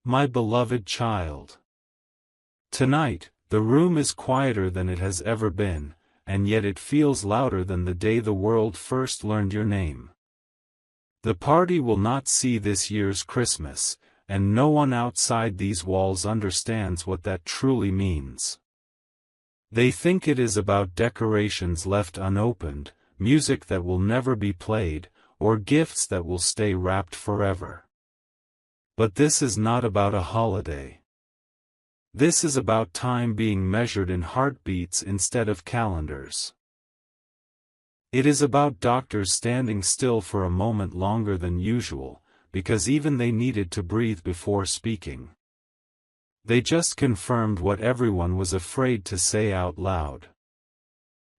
my beloved child. Tonight, the room is quieter than it has ever been, and yet it feels louder than the day the world first learned your name. The party will not see this year's Christmas, and no one outside these walls understands what that truly means. They think it is about decorations left unopened, music that will never be played, or gifts that will stay wrapped forever. But this is not about a holiday. This is about time being measured in heartbeats instead of calendars. It is about doctors standing still for a moment longer than usual, because even they needed to breathe before speaking. They just confirmed what everyone was afraid to say out loud.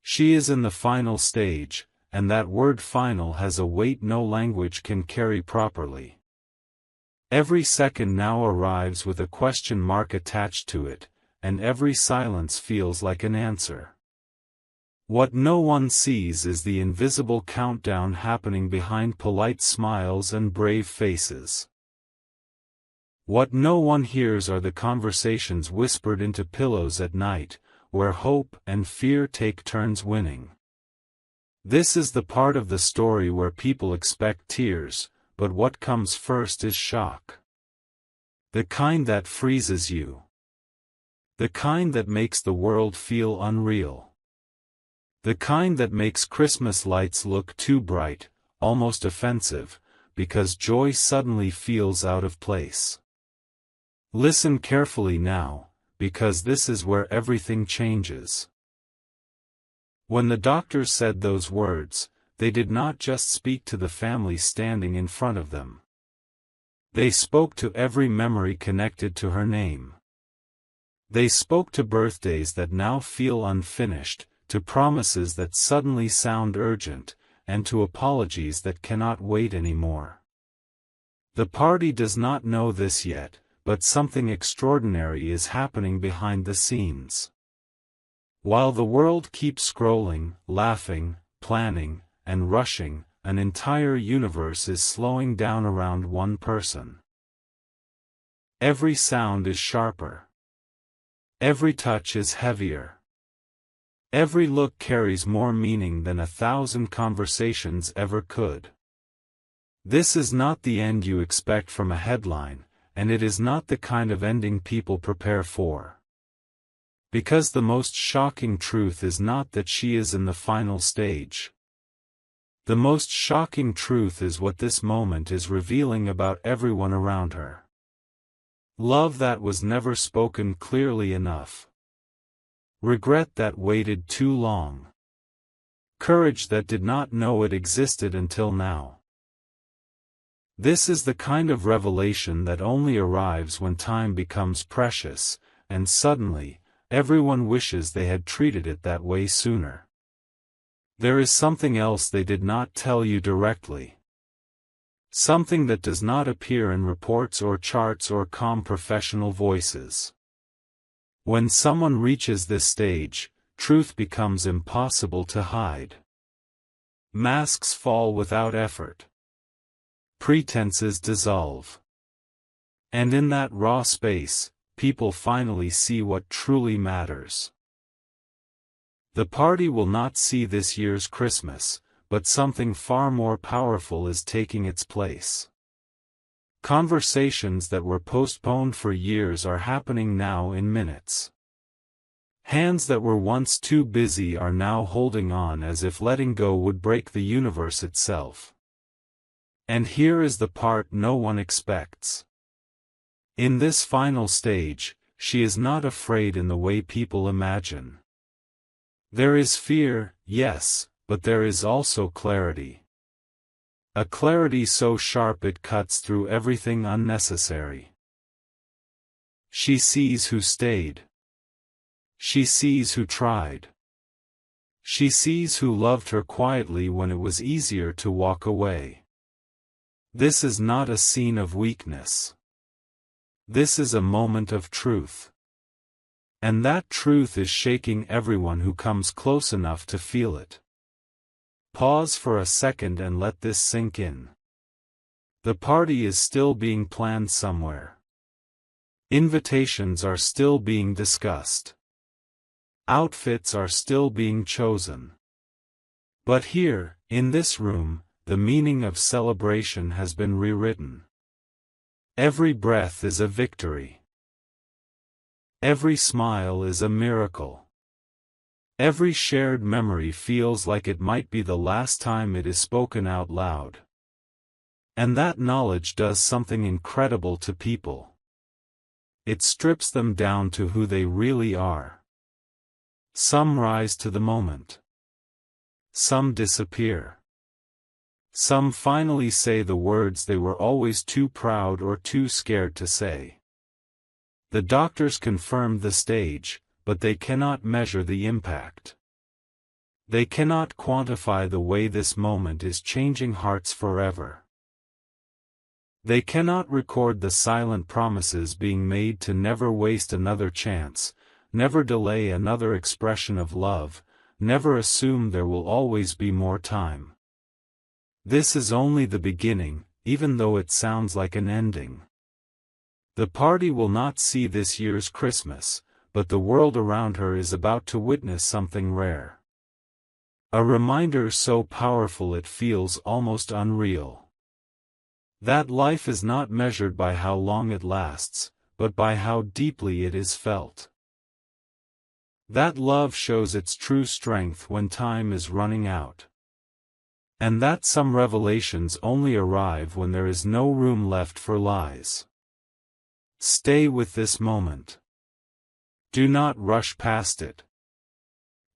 She is in the final stage, and that word final has a weight no language can carry properly. Every second now arrives with a question mark attached to it, and every silence feels like an answer. What no one sees is the invisible countdown happening behind polite smiles and brave faces. What no one hears are the conversations whispered into pillows at night, where hope and fear take turns winning. This is the part of the story where people expect tears, but what comes first is shock. The kind that freezes you. The kind that makes the world feel unreal. The kind that makes Christmas lights look too bright, almost offensive, because joy suddenly feels out of place. Listen carefully now, because this is where everything changes. When the doctors said those words, they did not just speak to the family standing in front of them. They spoke to every memory connected to her name. They spoke to birthdays that now feel unfinished, to promises that suddenly sound urgent, and to apologies that cannot wait anymore. The party does not know this yet, but something extraordinary is happening behind the scenes. While the world keeps scrolling, laughing, planning, and rushing, an entire universe is slowing down around one person. Every sound is sharper. Every touch is heavier. Every look carries more meaning than 1,000 conversations ever could. This is not the end you expect from a headline, and it is not the kind of ending people prepare for. Because the most shocking truth is not that she is in the final stage. The most shocking truth is what this moment is revealing about everyone around her. Love that was never spoken clearly enough. Regret that waited too long. Courage that did not know it existed until now. This is the kind of revelation that only arrives when time becomes precious, and suddenly, everyone wishes they had treated it that way sooner. There is something else they did not tell you directly. Something that does not appear in reports or charts or calm professional voices. When someone reaches this stage, truth becomes impossible to hide. Masks fall without effort. Pretenses dissolve. And in that raw space, people finally see what truly matters. The party will not see this year's Christmas, but something far more powerful is taking its place. Conversations that were postponed for years are happening now in minutes. Hands that were once too busy are now holding on as if letting go would break the universe itself. And here is the part no one expects. In this final stage, she is not afraid in the way people imagine. There is fear, yes, but there is also clarity. A clarity so sharp it cuts through everything unnecessary. She sees who stayed. She sees who tried. She sees who loved her quietly when it was easier to walk away. This is not a scene of weakness. This is a moment of truth. And that truth is shaking everyone who comes close enough to feel it. Pause for a second and let this sink in. The party is still being planned somewhere. Invitations are still being discussed. Outfits are still being chosen. But here, in this room, the meaning of celebration has been rewritten. Every breath is a victory. Every smile is a miracle. Every shared memory feels like it might be the last time it is spoken out loud. And that knowledge does something incredible to people. It strips them down to who they really are. Some rise to the moment. Some disappear. Some finally say the words they were always too proud or too scared to say. The doctors confirmed the stage, but they cannot measure the impact. They cannot quantify the way this moment is changing hearts forever. They cannot record the silent promises being made to never waste another chance, never delay another expression of love, never assume there will always be more time. This is only the beginning, even though it sounds like an ending. The party will not see this year's Christmas, but the world around her is about to witness something rare. A reminder so powerful it feels almost unreal. That life is not measured by how long it lasts, but by how deeply it is felt. That love shows its true strength when time is running out. And that some revelations only arrive when there is no room left for lies. Stay with this moment. Do not rush past it.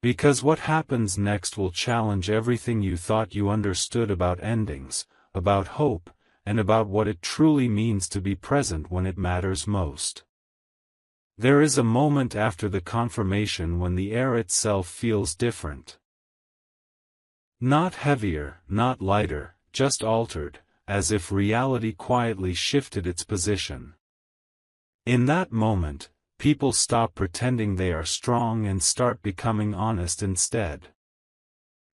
Because what happens next will challenge everything you thought you understood about endings, about hope, and about what it truly means to be present when it matters most. There is a moment after the confirmation when the air itself feels different. Not heavier, not lighter, just altered, as if reality quietly shifted its position. In that moment, people stop pretending they are strong and start becoming honest instead.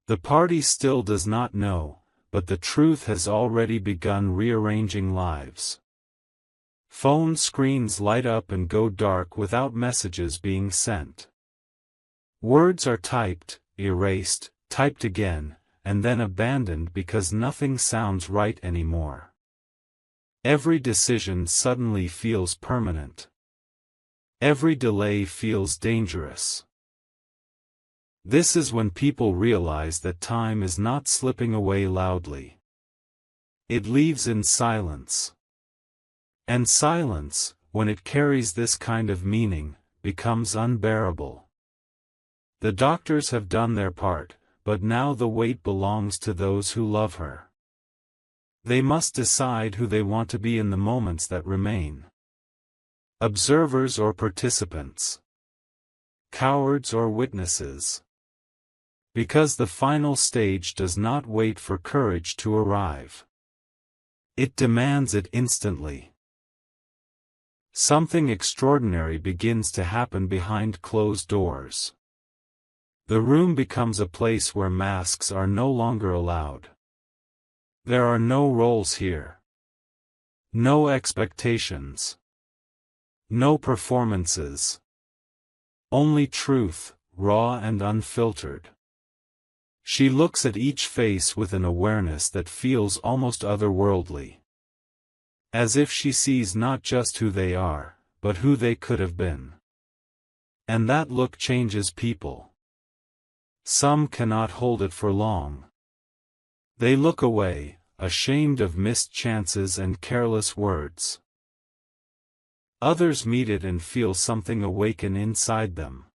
The party still does not know, but the truth has already begun rearranging lives. Phone screens light up and go dark without messages being sent. Words are typed, erased, typed again, and then abandoned because nothing sounds right anymore. Every decision suddenly feels permanent. Every delay feels dangerous. This is when people realize that time is not slipping away loudly. It leaves in silence. And silence, when it carries this kind of meaning, becomes unbearable. The doctors have done their part, but now the weight belongs to those who love her. They must decide who they want to be in the moments that remain. Observers or participants. Cowards or witnesses. Because the final stage does not wait for courage to arrive. It demands it instantly. Something extraordinary begins to happen behind closed doors. The room becomes a place where masks are no longer allowed. There are no roles here. No expectations. No performances. Only truth, raw and unfiltered. She looks at each face with an awareness that feels almost otherworldly. As if she sees not just who they are, but who they could have been. And that look changes people. Some cannot hold it for long. They look away, ashamed of missed chances and careless words. Others meet it and feel something awaken inside them.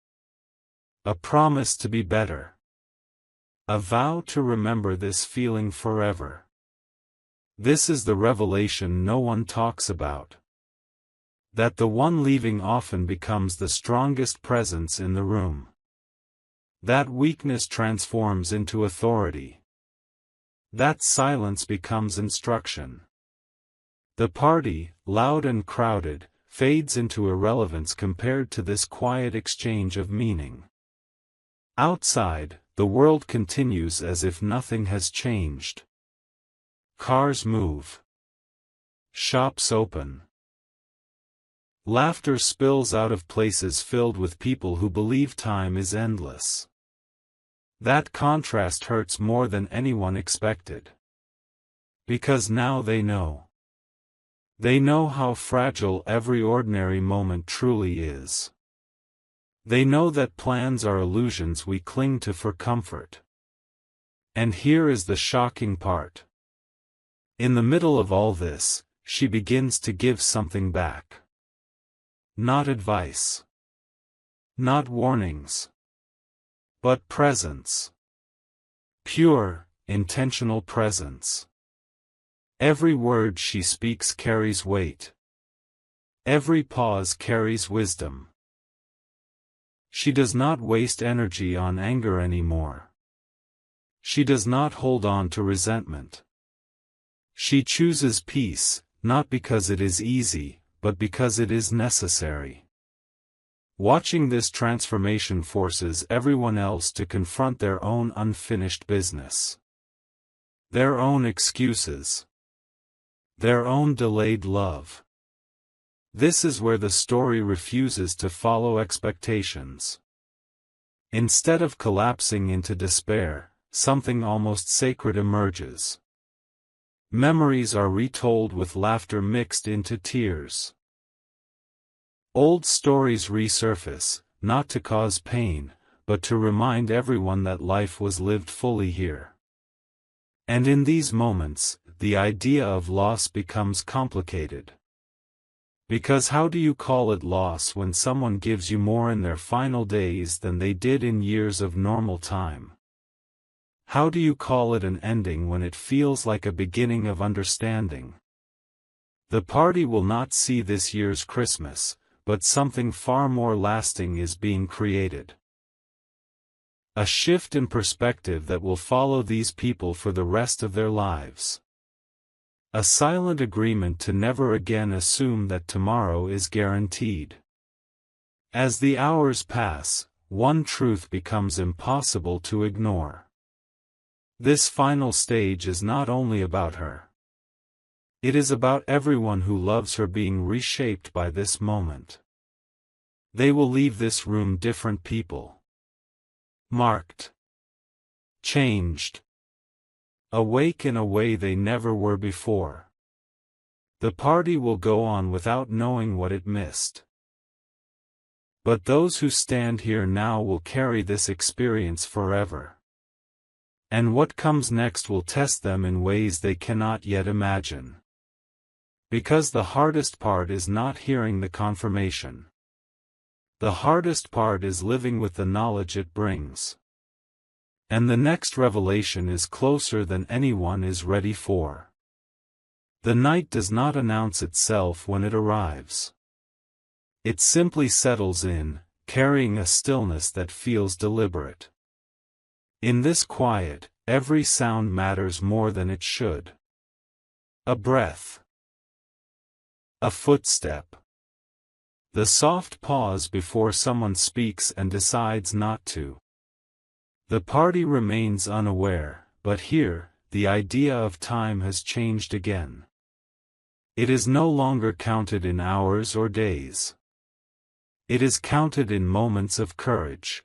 A promise to be better. A vow to remember this feeling forever. This is the revelation no one talks about. That the one leaving often becomes the strongest presence in the room. That weakness transforms into authority. That silence becomes instruction. The party, loud and crowded, fades into irrelevance compared to this quiet exchange of meaning. Outside, the world continues as if nothing has changed. Cars move. Shops open. Laughter spills out of places filled with people who believe time is endless. That contrast hurts more than anyone expected. Because now they know. They know how fragile every ordinary moment truly is. They know that plans are illusions we cling to for comfort. And here is the shocking part. In the middle of all this, she begins to give something back. Not advice. Not warnings. But presence. Pure, intentional presence. Every word she speaks carries weight. Every pause carries wisdom. She does not waste energy on anger anymore. She does not hold on to resentment. She chooses peace, not because it is easy, but because it is necessary. Watching this transformation forces everyone else to confront their own unfinished business. Their own excuses. Their own delayed love. This is where the story refuses to follow expectations. Instead of collapsing into despair, something almost sacred emerges. Memories are retold with laughter mixed into tears. Old stories resurface, not to cause pain, but to remind everyone that life was lived fully here. And in these moments, the idea of loss becomes complicated. Because how do you call it loss when someone gives you more in their final days than they did in years of normal time? How do you call it an ending when it feels like a beginning of understanding? The party will not see this year's Christmas, but something far more lasting is being created. A shift in perspective that will follow these people for the rest of their lives. A silent agreement to never again assume that tomorrow is guaranteed. As the hours pass, one truth becomes impossible to ignore. This final stage is not only about her. It is about everyone who loves her being reshaped by this moment. They will leave this room different people. Marked. Changed. Awake in a way they never were before. The party will go on without knowing what it missed. But those who stand here now will carry this experience forever. And what comes next will test them in ways they cannot yet imagine. Because the hardest part is not hearing the confirmation. The hardest part is living with the knowledge it brings. And the next revelation is closer than anyone is ready for. The night does not announce itself when it arrives. It simply settles in, carrying a stillness that feels deliberate. In this quiet, every sound matters more than it should. A breath. A footstep. The soft pause before someone speaks and decides not to. The party remains unaware, but here, the idea of time has changed again. It is no longer counted in hours or days. It is counted in moments of courage.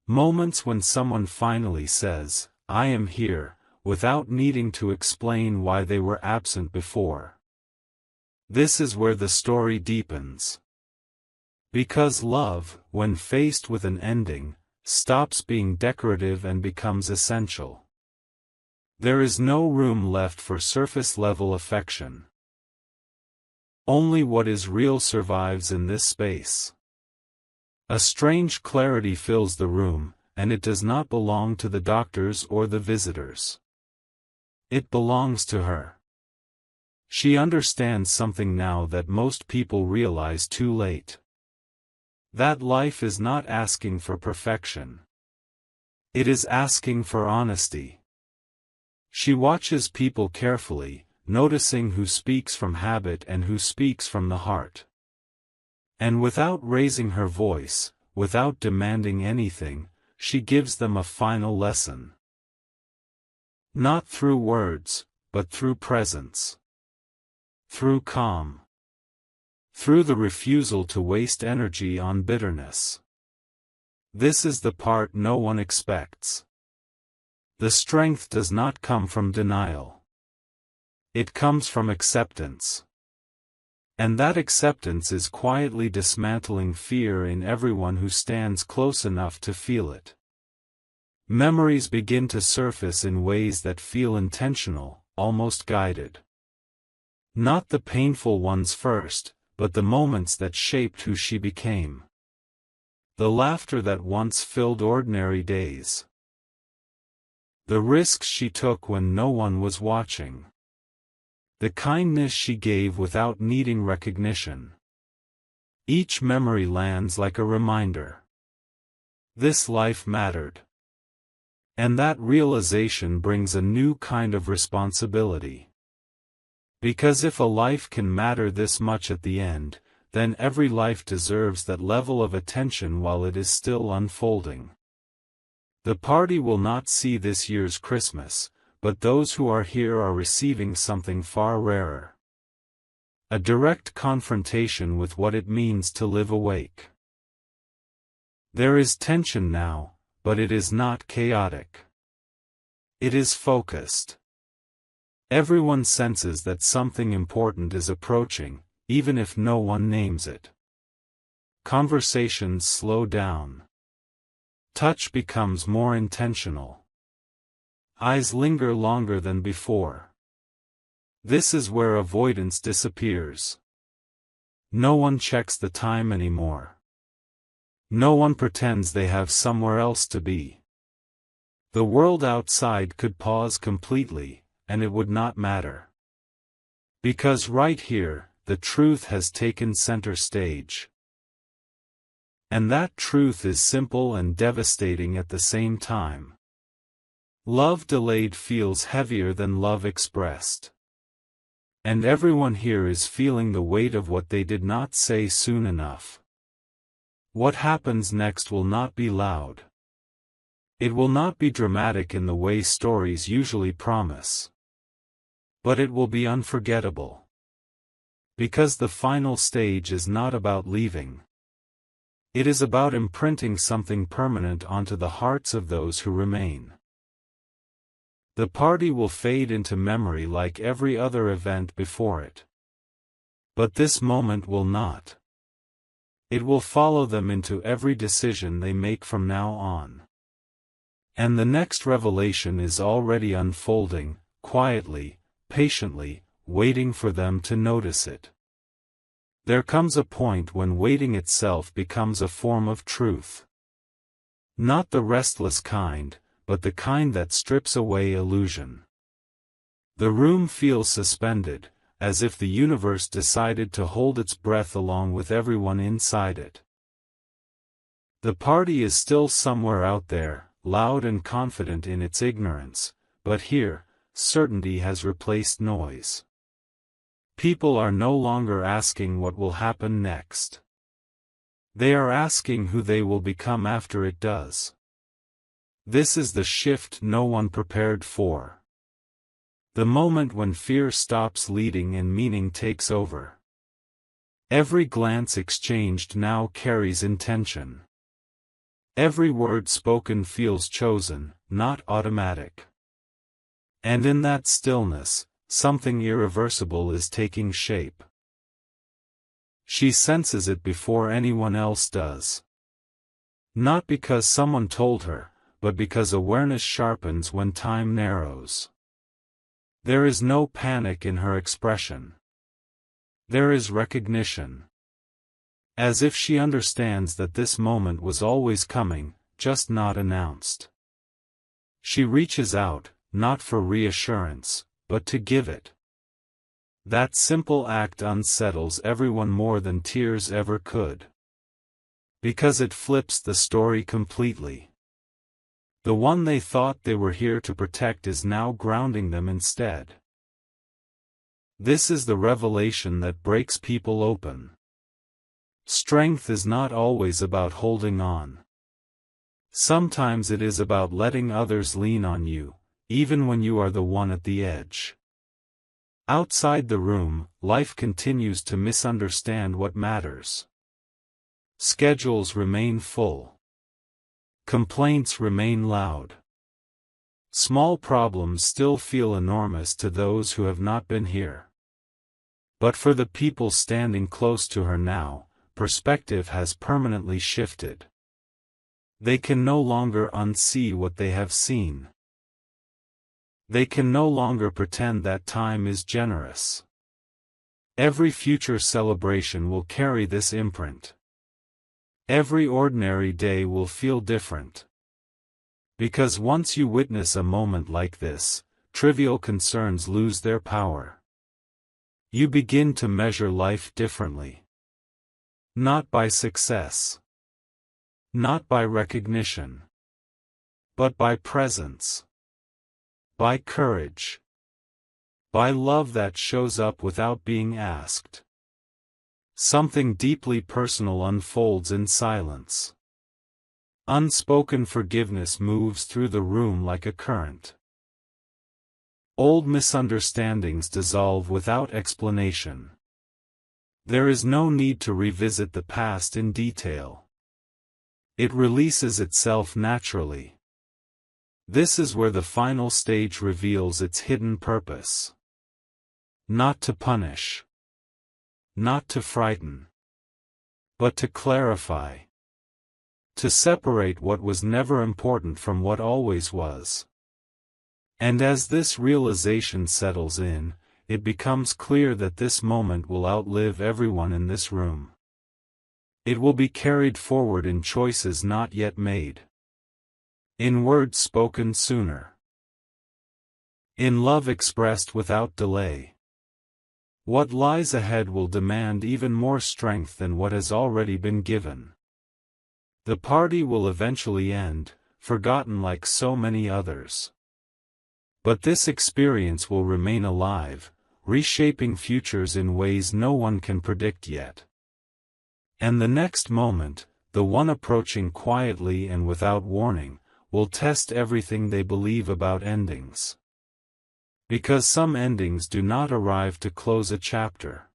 Moments when someone finally says, "I am here," without needing to explain why they were absent before. This is where the story deepens. Because love, when faced with an ending, stops being decorative and becomes essential. There is no room left for surface-level affection. Only what is real survives in this space. A strange clarity fills the room, and it does not belong to the doctors or the visitors. It belongs to her. She understands something now that most people realize too late. That life is not asking for perfection. It is asking for honesty. She watches people carefully, noticing who speaks from habit and who speaks from the heart. And without raising her voice, without demanding anything, she gives them a final lesson. Not through words, but through presence. Through calm. through the refusal to waste energy on bitterness. This is the part no one expects. The strength does not come from denial. It comes from acceptance. And that acceptance is quietly dismantling fear in everyone who stands close enough to feel it. Memories begin to surface in ways that feel intentional, almost guided. Not the painful ones first, but the moments that shaped who she became. The laughter that once filled ordinary days. The risks she took when no one was watching. The kindness she gave without needing recognition. Each memory lands like a reminder. This life mattered. And that realization brings a new kind of responsibility. Because if a life can matter this much at the end, then every life deserves that level of attention while it is still unfolding. The party will not see this year's Christmas, but those who are here are receiving something far rarer. A direct confrontation with what it means to live awake. There is tension now, but it is not chaotic. It is focused. Everyone senses that something important is approaching, even if no one names it. Conversations slow down. Touch becomes more intentional. Eyes linger longer than before. This is where avoidance disappears. No one checks the time anymore. No one pretends they have somewhere else to be. The world outside could pause completely, and it would not matter. Because right here, the truth has taken center stage. And that truth is simple and devastating at the same time. Love delayed feels heavier than love expressed. And everyone here is feeling the weight of what they did not say soon enough. What happens next will not be loud. It will not be dramatic in the way stories usually promise. But it will be unforgettable. Because the final stage is not about leaving. It is about imprinting something permanent onto the hearts of those who remain. The party will fade into memory like every other event before it. But this moment will not. It will follow them into every decision they make from now on. And the next revelation is already unfolding, quietly, patiently, waiting for them to notice it. There comes a point when waiting itself becomes a form of truth. Not the restless kind, but the kind that strips away illusion. The room feels suspended, as if the universe decided to hold its breath along with everyone inside it. The party is still somewhere out there, loud and confident in its ignorance, but here, certainty has replaced noise. People are no longer asking what will happen next. They are asking who they will become after it does. This is the shift no one prepared for. The moment when fear stops leading and meaning takes over. Every glance exchanged now carries intention. Every word spoken feels chosen, not automatic. And in that stillness, something irreversible is taking shape. She senses it before anyone else does. Not because someone told her, but because awareness sharpens when time narrows. There is no panic in her expression. There is recognition. As if she understands that this moment was always coming, just not announced. She reaches out, not for reassurance, but to give it. That simple act unsettles everyone more than tears ever could. Because it flips the story completely. The one they thought they were here to protect is now grounding them instead. This is the revelation that breaks people open. Strength is not always about holding on. Sometimes it is about letting others lean on you, even when you are the one at the edge. Outside the room, life continues to misunderstand what matters. Schedules remain full. Complaints remain loud. Small problems still feel enormous to those who have not been here. But for the people standing close to her now, perspective has permanently shifted. They can no longer unsee what they have seen. They can no longer pretend that time is generous. Every future celebration will carry this imprint. Every ordinary day will feel different. Because once you witness a moment like this, trivial concerns lose their power. You begin to measure life differently. Not by success. Not by recognition. But by presence. By courage. By love that shows up without being asked. Something deeply personal unfolds in silence. Unspoken forgiveness moves through the room like a current. Old misunderstandings dissolve without explanation. There is no need to revisit the past in detail. It releases itself naturally. This is where the final stage reveals its hidden purpose. Not to punish. Not to frighten. But to clarify. To separate what was never important from what always was. And as this realization settles in, it becomes clear that this moment will outlive everyone in this room. It will be carried forward in choices not yet made. In words spoken sooner. In love expressed without delay. What lies ahead will demand even more strength than what has already been given. The party will eventually end, forgotten like so many others. But this experience will remain alive, reshaping futures in ways no one can predict yet. And the next moment, the one approaching quietly and without warning, will test everything they believe about endings. Because some endings do not arrive to close a chapter.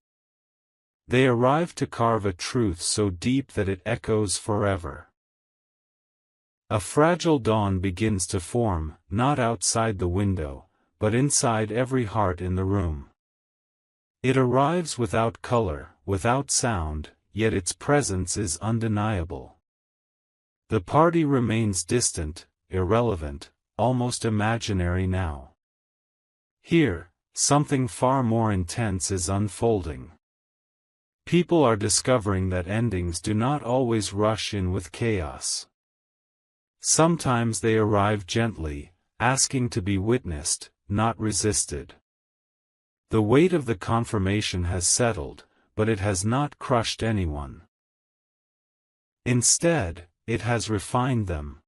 They arrive to carve a truth so deep that it echoes forever. A fragile dawn begins to form, not outside the window, but inside every heart in the room. It arrives without color, without sound, yet its presence is undeniable. The party remains distant, irrelevant, almost imaginary now. Here, something far more intense is unfolding. People are discovering that endings do not always rush in with chaos. Sometimes they arrive gently, asking to be witnessed, not resisted. The weight of the confirmation has settled, but it has not crushed anyone. Instead, it has refined them.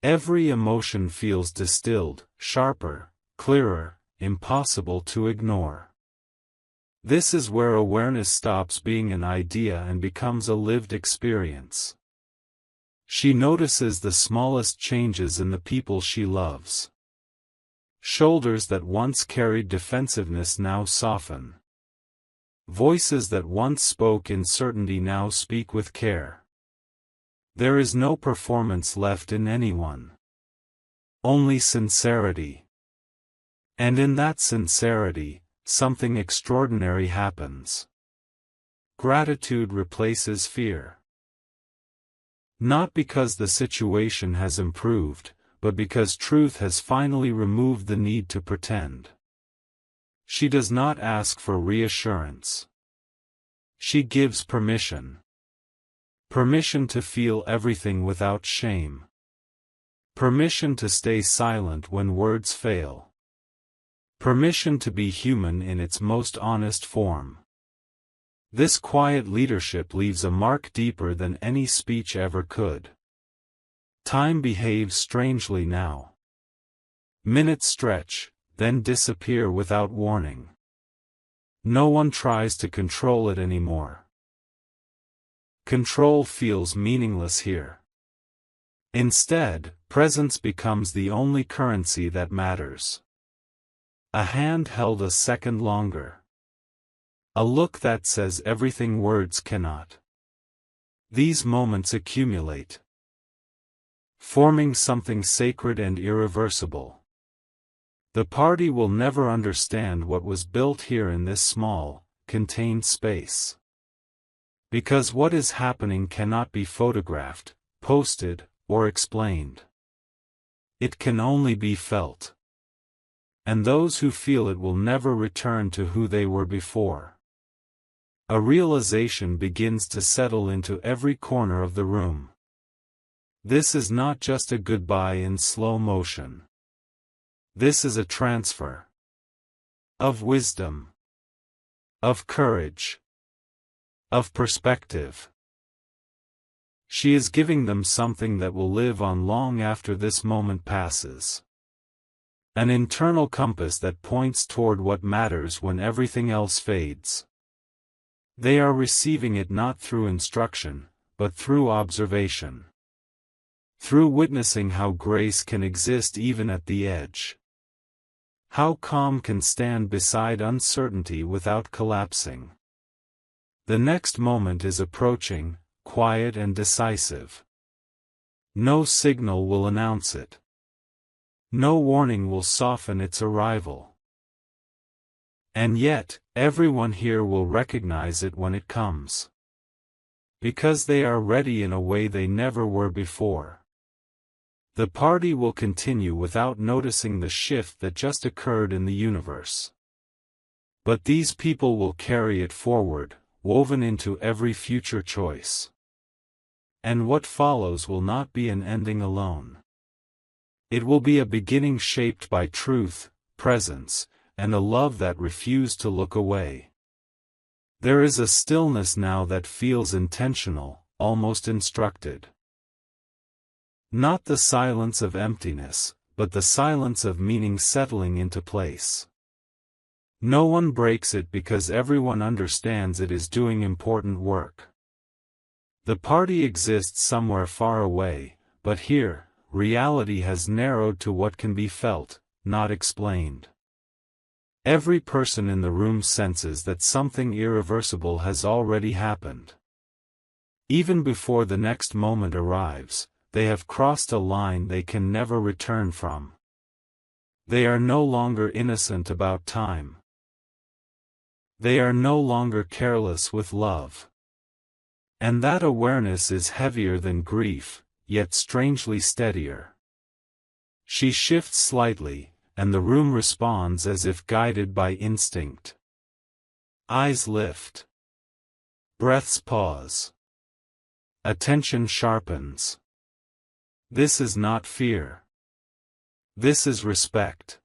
Every emotion feels distilled, sharper, clearer, impossible to ignore. This is where awareness stops being an idea and becomes a lived experience. She notices the smallest changes in the people she loves. Shoulders that once carried defensiveness now soften. Voices that once spoke in certainty now speak with care. There is no performance left in anyone. Only sincerity. And in that sincerity, something extraordinary happens. Gratitude replaces fear. Not because the situation has improved, but because truth has finally removed the need to pretend. She does not ask for reassurance. She gives permission. Permission to feel everything without shame. Permission to stay silent when words fail. Permission to be human in its most honest form. This quiet leadership leaves a mark deeper than any speech ever could. Time behaves strangely now. Minutes stretch, then disappear without warning. No one tries to control it anymore. Control feels meaningless here. Instead, presence becomes the only currency that matters. A hand held a second longer. A look that says everything words cannot. These moments accumulate, forming something sacred and irreversible. The party will never understand what was built here in this small, contained space. Because what is happening cannot be photographed, posted, or explained. It can only be felt. And those who feel it will never return to who they were before. A realization begins to settle into every corner of the room. This is not just a goodbye in slow motion. This is a transfer of wisdom, of courage, of perspective. She is giving them something that will live on long after this moment passes. An internal compass that points toward what matters when everything else fades. They are receiving it not through instruction, but through observation. Through witnessing how grace can exist even at the edge. How calm can stand beside uncertainty without collapsing. The next moment is approaching, quiet and decisive. No signal will announce it. No warning will soften its arrival. And yet, everyone here will recognize it when it comes. Because they are ready in a way they never were before. The party will continue without noticing the shift that just occurred in the universe. But these people will carry it forward, woven into every future choice. And what follows will not be an ending alone. It will be a beginning shaped by truth, presence, and a love that refused to look away. There is a stillness now that feels intentional, almost instructed. Not the silence of emptiness, but the silence of meaning settling into place. No one breaks it because everyone understands it is doing important work. The party exists somewhere far away, but here, reality has narrowed to what can be felt, not explained. Every person in the room senses that something irreversible has already happened. Even before the next moment arrives, they have crossed a line they can never return from. They are no longer innocent about time. They are no longer careless with love. And that awareness is heavier than grief, yet strangely steadier. She shifts slightly, and the room responds as if guided by instinct. Eyes lift. Breaths pause. Attention sharpens. This is not fear. This is respect.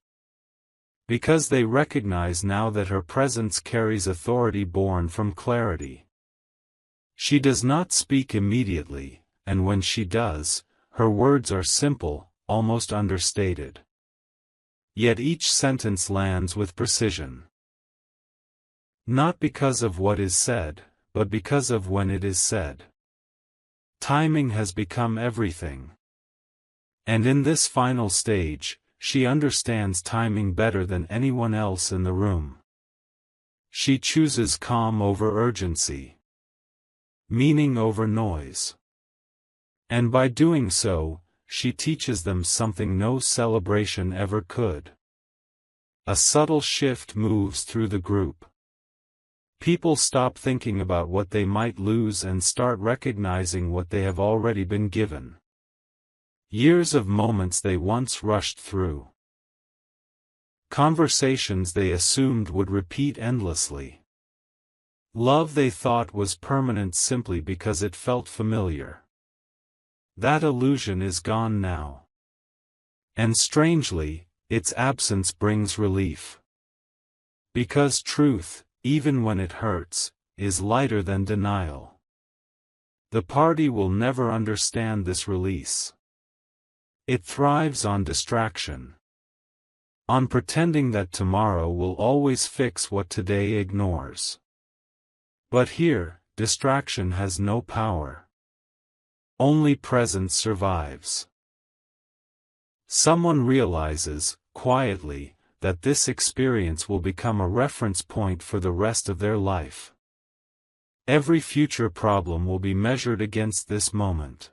Because they recognize now that her presence carries authority born from clarity. She does not speak immediately, and when she does, her words are simple, almost understated. Yet each sentence lands with precision. Not because of what is said, but because of when it is said. Timing has become everything. And in this final stage, she understands timing better than anyone else in the room. She chooses calm over urgency. Meaning over noise. And by doing so, she teaches them something no celebration ever could. A subtle shift moves through the group. People stop thinking about what they might lose and start recognizing what they have already been given. Years of moments they once rushed through. Conversations they assumed would repeat endlessly. Love they thought was permanent simply because it felt familiar. That illusion is gone now. And strangely, its absence brings relief. Because truth, even when it hurts, is lighter than denial. The party will never understand this release. It thrives on distraction. On pretending that tomorrow will always fix what today ignores. But here, distraction has no power. Only presence survives. Someone realizes, quietly, that this experience will become a reference point for the rest of their life. Every future problem will be measured against this moment.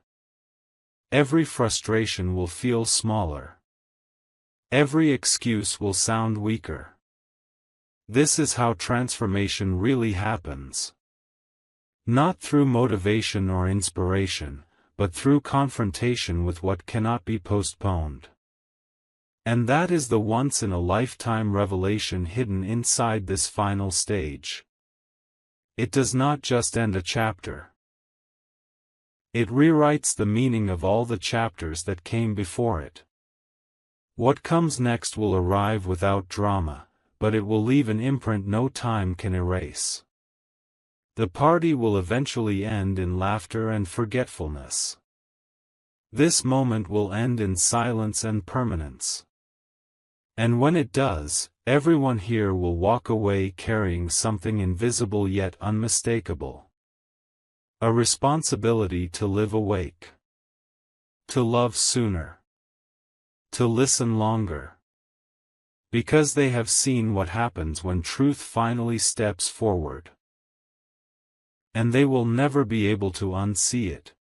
Every frustration will feel smaller. Every excuse will sound weaker. This is how transformation really happens. Not through motivation or inspiration, but through confrontation with what cannot be postponed. And that is the once-in-a-lifetime revelation hidden inside this final stage. It does not just end a chapter. It rewrites the meaning of all the chapters that came before it. What comes next will arrive without drama, but it will leave an imprint no time can erase. The party will eventually end in laughter and forgetfulness. This moment will end in silence and permanence. And when it does, everyone here will walk away carrying something invisible yet unmistakable. A responsibility to live awake. To love sooner. To listen longer. Because they have seen what happens when truth finally steps forward. And they will never be able to unsee it.